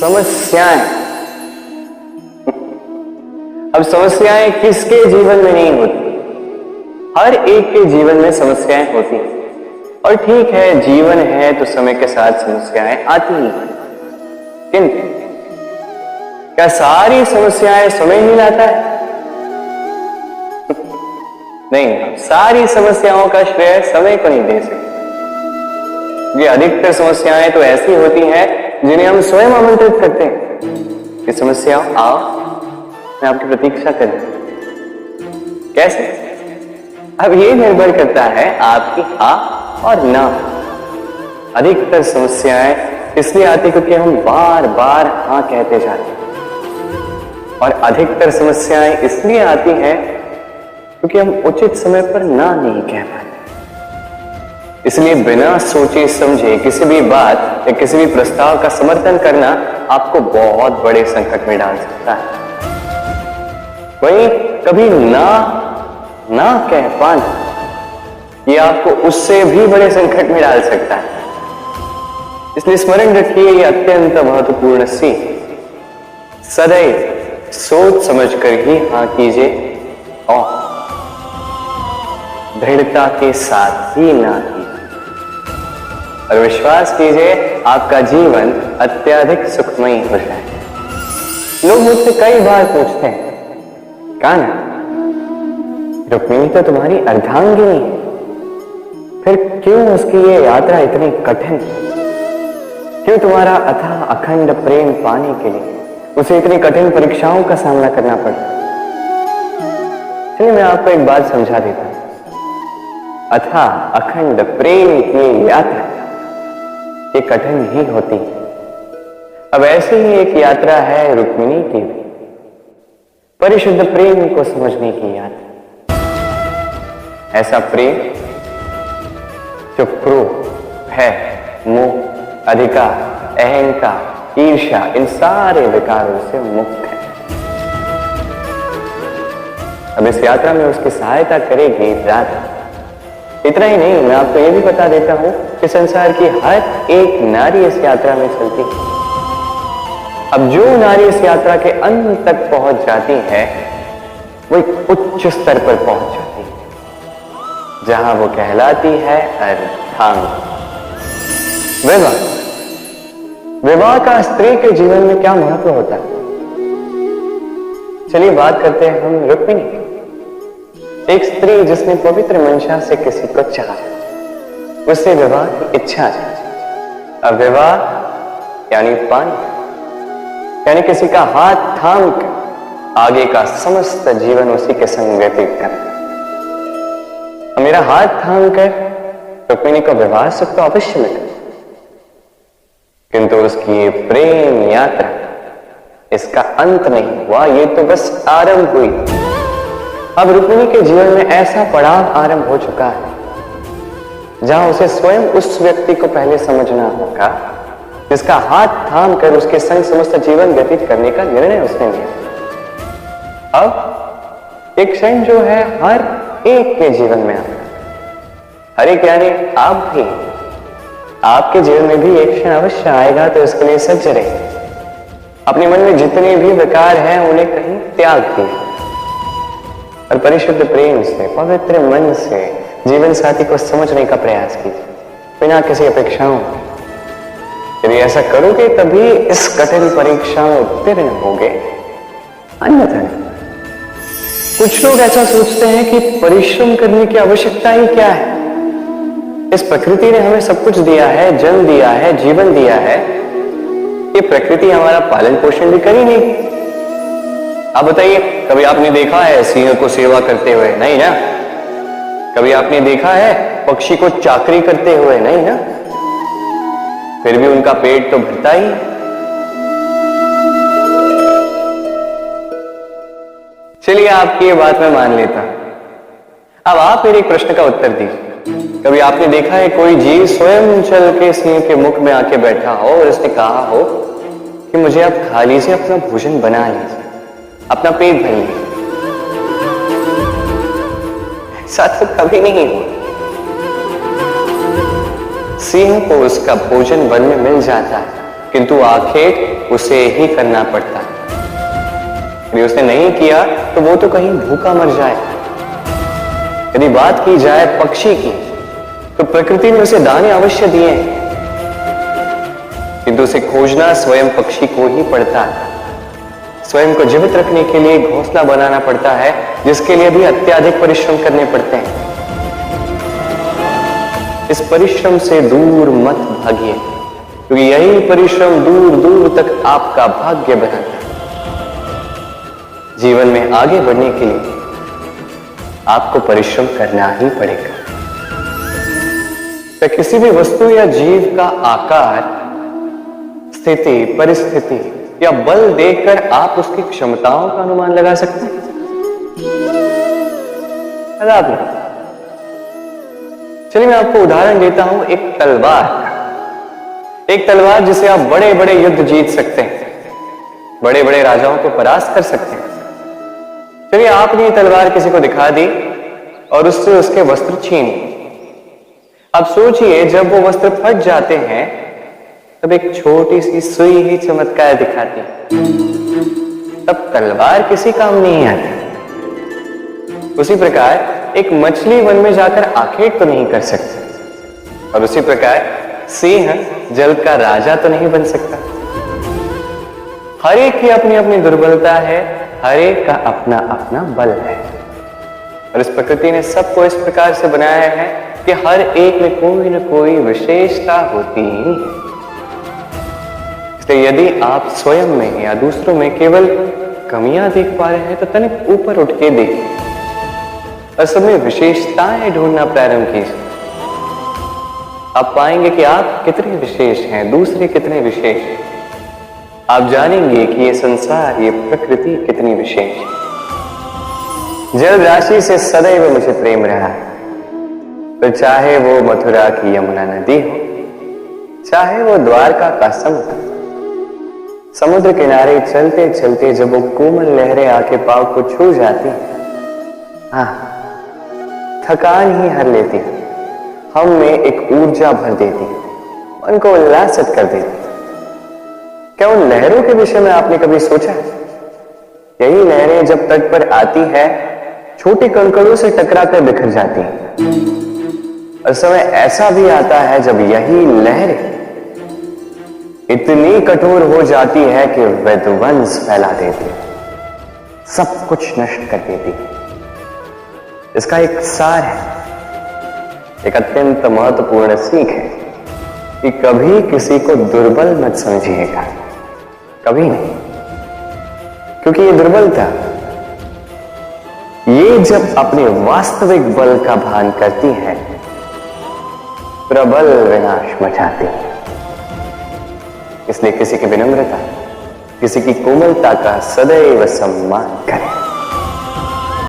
समस्याएं। अब समस्याएं किसके जीवन में नहीं होती? हर एक के जीवन में समस्याएं होती हैं। और ठीक है, जीवन है तो समय के साथ समस्याएं आती ही हैं। किंतु क्या सारी समस्याएं समय ही लाता है? नहीं, सारी समस्याओं का श्रेय समय को नहीं दे सकते। ये अधिकतर समस्याएं तो ऐसी होती हैं जिन्हें हम स्वयं आमंत्रित करते हैं कि समस्याओं आओ, मैं आपकी प्रतीक्षा करूं। कैसे? अब ये निर्भर करता है आपकी हाँ और ना। अधिकतर समस्याएं इसलिए आती क्योंकि हम बार बार हाँ कहते जाते हैं, और अधिकतर समस्याएं इसलिए आती हैं क्योंकि हम उचित समय पर ना नहीं कह पाते। इसलिए बिना सोचे समझे किसी भी बात या किसी भी प्रस्ताव का समर्थन करना आपको बहुत बड़े संकट में डाल सकता है। वहीं कभी ना कह पाना ये आपको उससे भी बड़े संकट में डाल सकता है। इसलिए स्मरण रखिए, ये अत्यंत महत्वपूर्ण सीख। सदैव सोच समझकर ही हाँ कीजिए और दृढ़ता के साथ ही ना कीजिए, और विश्वास कीजिए आपका जीवन अत्यधिक सुखमय हो जाए। लोग मुझसे कई बार पूछते हैं, कान्हा, रुक्मिणी तो तुम्हारी अर्धांगिनी है, फिर क्यों उसकी ये यात्रा इतनी कठिन? क्यों तुम्हारा अथाह अखंड प्रेम पाने के लिए उसे इतनी कठिन परीक्षाओं का सामना करना पड़ा? चलिए मैं आपको एक बात समझा देता हूं। अथाह अखंड प्रेम की यात्रा ये कठिन ही होती है। अब ऐसी ही एक यात्रा है रुक्मिणी की भी, परिशुद्ध प्रेम को समझने की यात्रा। ऐसा प्रेम जो क्रोध, भय, मोह, अधिकार, अहंकार, ईर्ष्या, इन सारे विकारों से मुक्त है। अब इस यात्रा में उसकी सहायता करेगी राधा। इतना ही नहीं, मैं आपको यह भी बता देता हूं कि संसार की हर एक नारी इस यात्रा में चलती है। अब जो नारी इस यात्रा के अंत तक पहुंच जाती है वो एक उच्च स्तर पर पहुंच जाती है, जहां वो कहलाती है अर्धांगिनी। विवाह का स्त्री के जीवन में क्या महत्व होता है? चलिए बात करते हैं हम रुक्मिणी। एक स्त्री जिसने पवित्र मंशा से किसी को चाहा, उससे विवाह की इच्छा है। अब विवाह यानी पानी, यानी किसी का हाथ थाम कर आगे का समस्त जीवन उसी के संग व्यतीत करना। मेरा हाथ थाम कर रुक्मिणी को विवाह सुख तो अवश्य मिले, किंतु उसकी ये प्रेम यात्रा इसका अंत नहीं हुआ, ये तो बस आरंभ हुई। अब रुक्मिणी के जीवन में ऐसा पड़ाव आरंभ हो चुका है जहां उसे स्वयं उस व्यक्ति को पहले समझना होगा जिसका हाथ थाम कर उसके संग समस्त जीवन व्यतीत करने का निर्णय उसने लिया। अब एक क्षण जो है हर एक के जीवन में आता है, हर एक यानी आप भी, आपके जीवन में भी एक क्षण अवश्य आएगा, तो इसके लिए सज्ज रहे। अपने मन में जितने भी विकार हैं उन्हें कहीं त्याग दिए और परिशुद्ध प्रेम से, पवित्र मन से जीवन साथी को समझने का प्रयास कीजिए, बिना किसी अपेक्षाओं के। यदि ऐसा करोगे तभी इस कठिन परीक्षा में उत्तीर्ण होगे, अन्यथा नहीं। कुछ लोग ऐसा सोचते हैं कि परिश्रम करने की आवश्यकता ही क्या है? इस प्रकृति ने हमें सब कुछ दिया है, जन्म दिया है, जीवन दिया है, ये प्रकृति हमारा पालन पोषण भी कर ही नहीं। आप बताइए, कभी आपने देखा है सिंह को सेवा करते हुए? नहीं ना। कभी आपने देखा है पक्षी को चाकरी करते हुए? नहीं ना। फिर भी उनका पेट तो भरता ही। चलिए आपकी ये बात मैं मान लेता। अब आप मेरे एक प्रश्न का उत्तर दीजिए। कभी आपने देखा है कोई जीव स्वयं चल के सिंह के मुख में आके बैठा हो और उसने कहा हो कि मुझे आप खा लीजिए, अपना भोजन बना लीजिए, अपना पेट भर लीजिए? ऐसा तो कभी नहीं हुआ। सिंह को उसका भोजन वन में मिल जाता है, किंतु आखेट उसे ही करना पड़ता है। यदि उसने नहीं किया तो वो तो कहीं भूखा मर जाए। यदि बात की जाए पक्षी की, तो प्रकृति ने उसे दाने अवश्य दिए हैं, किंतु उसे खोजना स्वयं पक्षी को ही पड़ता है। स्वयं को जीवित रखने के लिए घोंसला बनाना पड़ता है, जिसके लिए भी अत्यधिक परिश्रम करने पड़ते हैं। इस परिश्रम से दूर मत भागिए, क्योंकि यही परिश्रम दूर दूर तक आपका भाग्य बनाता है। जीवन में आगे बढ़ने के लिए आपको परिश्रम करना ही पड़ेगा। तो किसी भी वस्तु या जीव का आकार, स्थिति, परिस्थिति या बल देखकर आप उसकी क्षमताओं का अनुमान लगा सकते हैं। चलिए मैं आपको उदाहरण देता हूं एक तलवार जिसे आप बड़े बड़े युद्ध जीत सकते हैं, बड़े बड़े राजाओं को परास्त कर सकते हैं। चलिए आपने ये तलवार किसी को दिखा दी और उससे उसके वस्त्र छीन। अब सोचिए, जब वो वस्त्र फट जाते हैं तब एक छोटी सी सुई ही चमत्कार दिखाती है, तब तलवार किसी काम नहीं आती। उसी प्रकार एक मछली वन में जाकर आखेट तो नहीं कर सकती, और उसी प्रकार सिंह जल का राजा तो नहीं बन सकता। हर एक की अपनी अपनी दुर्बलता है, हर एक का अपना अपना बल है, और इस प्रकृति ने सबको इस प्रकार से बनाया है कि हर एक में कोई न कोई विशेषता होती ही है। इसलिए यदि आप स्वयं में या दूसरों में केवल कमियां देख पा रहे हैं तो तनिक ऊपर उठ के देखिए और सब में विशेषताएं ढूंढना प्रारंभ कीजिए। आप पाएंगे कि आप कितने विशेष हैं, दूसरे कितने विशेष हैं। आप जानेंगे कि ये संसार, ये प्रकृति कितनी विशेष है। जल राशि से सदैव मुझे प्रेम रहा है, तो चाहे वो मथुरा की यमुना नदी हो, चाहे वो द्वारका का समुद्र किनारे चलते चलते जब वो कोमल लहरें आके पांव को छू जाती, हाँ, थकान ही हर लेती, हम में एक ऊर्जा भर देती, मन को उल्लासित कर देती। क्या उन लहरों के विषय में आपने कभी सोचा? यही लहरें जब तट पर आती है, छोटे कंकड़ों से टकरा कर बिखर जाती हैं, और समय ऐसा भी आता है जब यही लहरें इतनी कठोर हो जाती है कि विध्वंस फैला देती है, सब कुछ नष्ट कर देती है। इसका एक सार है, एक अत्यंत महत्वपूर्ण सीख है कि कभी किसी को दुर्बल मत समझिएगा, कभी नहीं, क्योंकि ये दुर्बलता, ये जब अपने वास्तविक बल का भान करती है, प्रबल विनाश मचाती है। इसलिए किसी की विनम्रता, किसी की कोमलता का सदैव सम्मान करें।